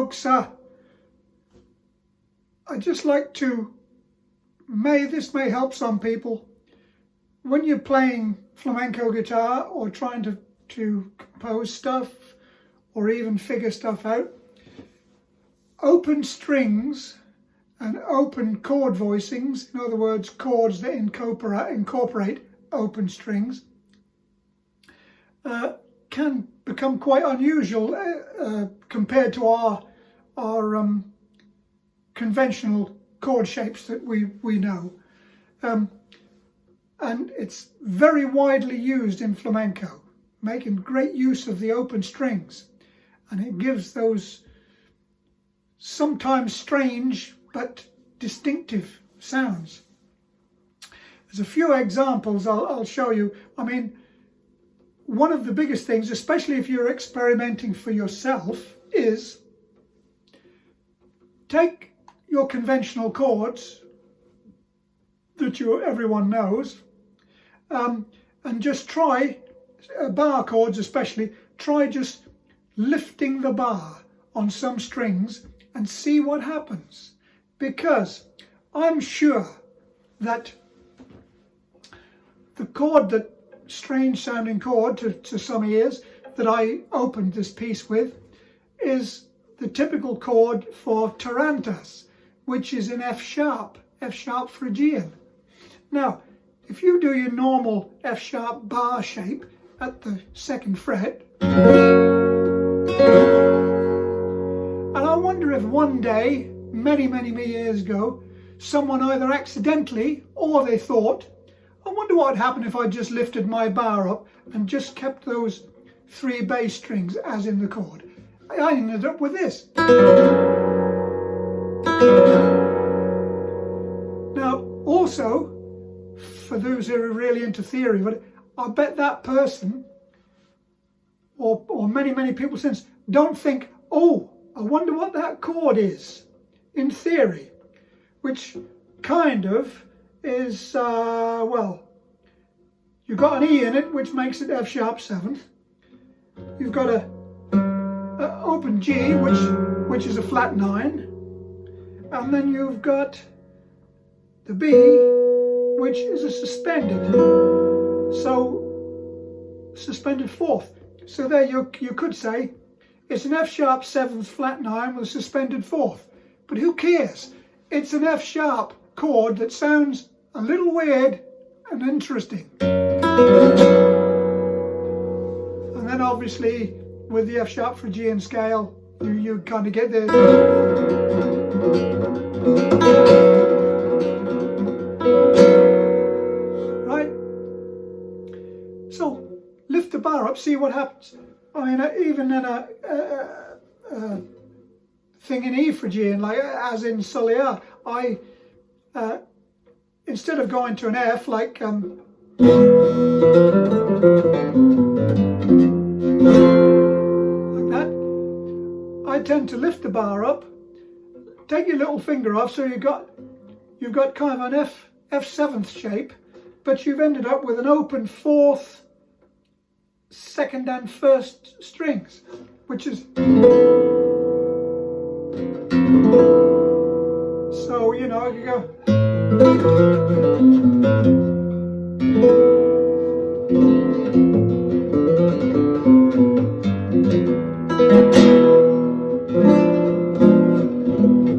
folks, I'd just like to, this may help some people. When you're playing flamenco guitar or trying to compose stuff or even figure stuff out, open strings and open chord voicings, in other words, chords that incorporate open strings, can become quite unusual compared to our conventional chord shapes that we know. And it's very widely used in flamenco, making great use of the open strings. And it gives those sometimes strange but distinctive sounds. There's a few examples I'll show you. I mean, one of the biggest things, especially if you're experimenting for yourself, is take your conventional chords that everyone knows, and just try, bar chords especially, try just lifting the bar on some strings and see what happens. Because I'm sure that the chord, that strange sounding chord to some ears that I opened this piece with, is the typical chord for tarantas, which is in F sharp Phrygian. Now, if you do your normal F sharp bar shape at the 2nd fret, and I wonder if one day, many years ago, someone either accidentally or they thought, I wonder what would happen if I just lifted my bar up and just kept those 3 bass strings as in the chord. I ended up with this. Now, also, for those who are really into theory, but I bet that person, or many people since, don't think, oh, I wonder what that chord is in theory, which kind of is, well, you've got an E in it, which makes it F sharp 7th. You've got a open G, which is a flat 9, and then you've got the B, which is a suspended, suspended 4th. So there you could say it's an F sharp 7th flat 9 with a suspended 4th. But who cares? It's an F sharp chord that sounds a little weird and interesting. And then obviously with the F sharp Phrygian scale, you kind of get the right. So lift the bar up, see what happens. I mean, even in a thing in E Phrygian, like as in Solier, I instead of going to an F like that, I tend to lift the bar up, take your little finger off, so you've got kind of an F7th shape, but you've ended up with an open 4th, 2nd and 1st strings, which is, so you know, you go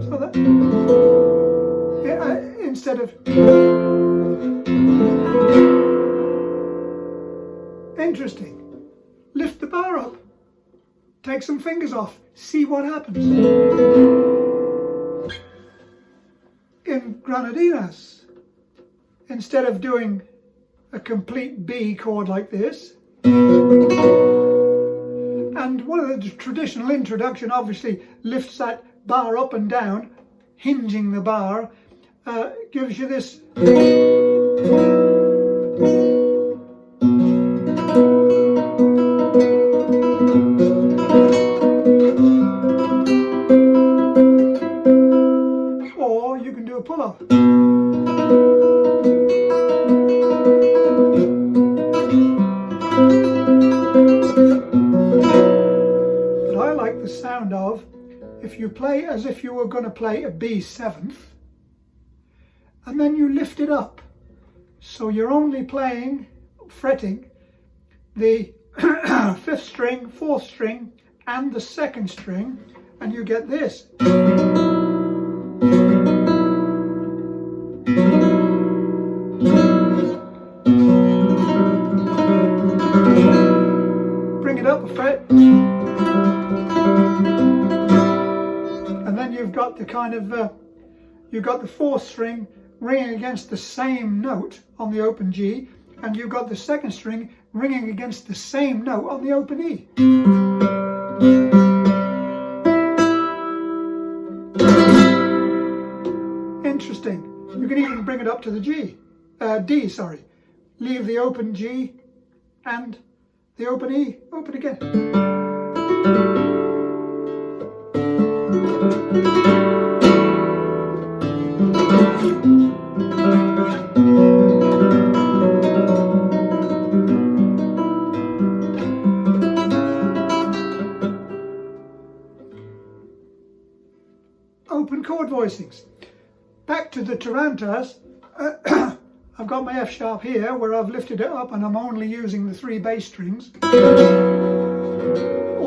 so that, instead of, interesting. Lift the bar up, take some fingers off, see what happens. In Granadinas, instead of doing a complete B chord like this, and one of the traditional introduction obviously lifts that bar up and down, hinging the bar, gives you this. Or you can do a pull-off. But I like the sound of, if play as if you were going to play a B7th, and then you lift it up. So you're only fretting the 5th string, 4th string, and the 2nd string, and you get this. Bring it up a fret, and then you've got the kind of you've got the 4th string ringing against the same note on the open G, and you've got the 2nd string ringing against the same note on the open E. Interesting. You can even bring it up to the D, sorry. Leave the open G and the open E open again. Open chord voicings. Back to the tarantas. I've got my F sharp here where I've lifted it up and I'm only using the 3 bass strings. All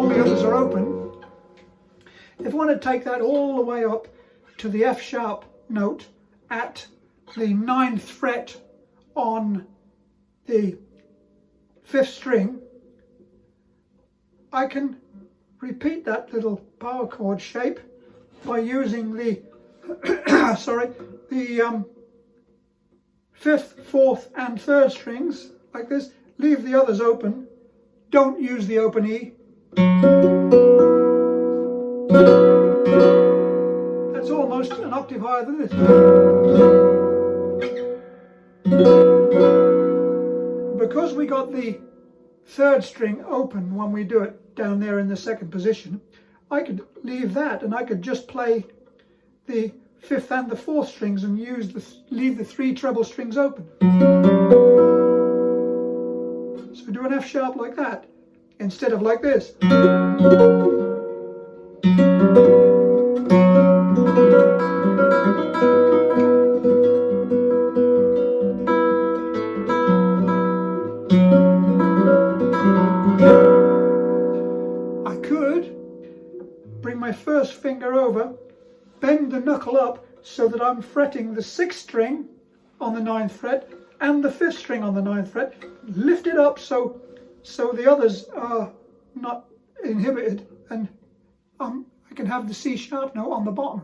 the others are open. If I want to take that all the way up to the F sharp note at the 9th fret on the 5th string, I can repeat that little power chord shape by using the the 5th, 4th and 3rd strings like this. Leave the others open. Don't use the open E. That's almost an octave higher than this. Because we got the 3rd string open when we do it down there in the 2nd position, I could leave that and I could just play the 5th and the 4th strings and leave the 3 treble strings open. So do an F sharp like that instead of like this. I could bring my 1st finger over, bend the knuckle up so that I'm fretting the 6th string on the 9th fret and the 5th string on the 9th fret, lift it up so the others are not inhibited, and I can have the C sharp note on the bottom.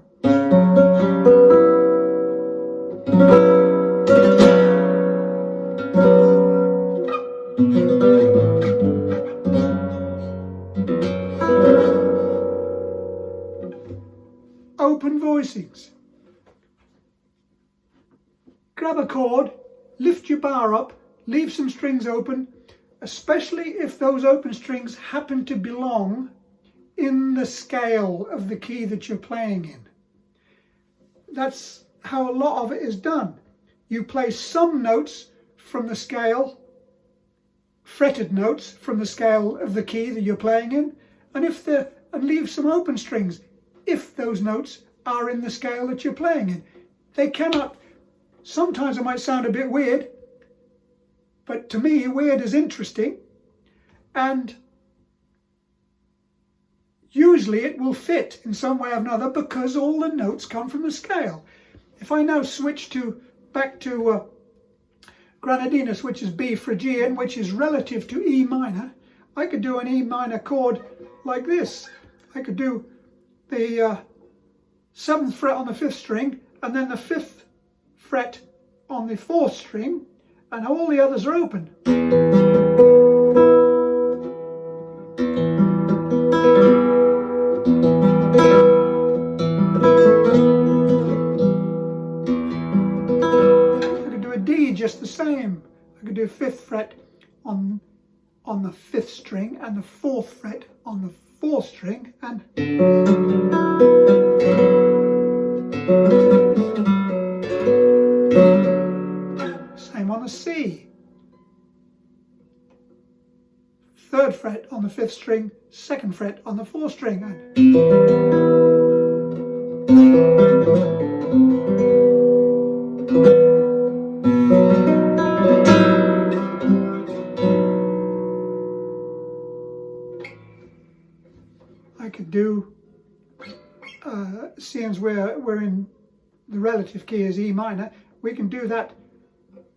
Open voicings. Grab a chord, lift your bar up, leave some strings open, especially if those open strings happen to belong in the scale of the key that you're playing in. That's how a lot of it is done. You play some notes from the scale, fretted notes from the scale of the key that you're playing in, and leave some open strings if those notes are in the scale that you're playing in. They cannot. Sometimes it might sound a bit weird, but to me, weird is interesting, and usually it will fit in some way or another because all the notes come from the scale. If I now switch back to Granadinus, which is B Phrygian, which is relative to E minor, I could do an E minor chord like this. I could do the 7th fret on the 5th string, and then the 5th fret on the 4th string, and all the others are open. I could do a D just the same. I could do 5th fret on the 5th string and the 4th fret on the 4th string, and same on the C. 3rd fret on the 5th string, 2nd fret on the 4th string, and I could do, seeing as we're in the relative key as E minor, we can do that.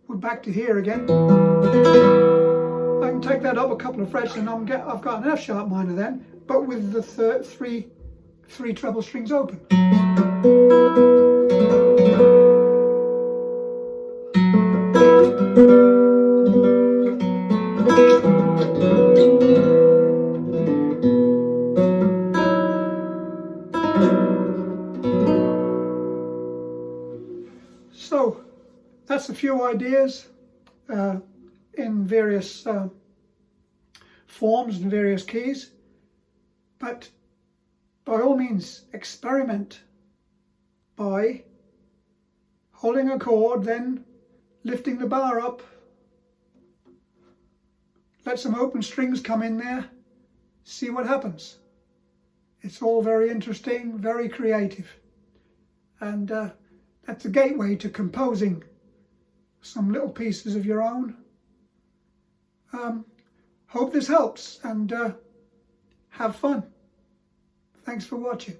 We're back to here again. I can take that up a couple of frets and I've got an F sharp minor then, but with the three treble strings open. So that's a few ideas in various forms and various keys, but by all means experiment by holding a chord, then lifting the bar up, let some open strings come in there, see what happens. It's all very interesting, very creative, and that's a gateway to composing some little pieces of your own. Hope this helps, and have fun. Thanks for watching.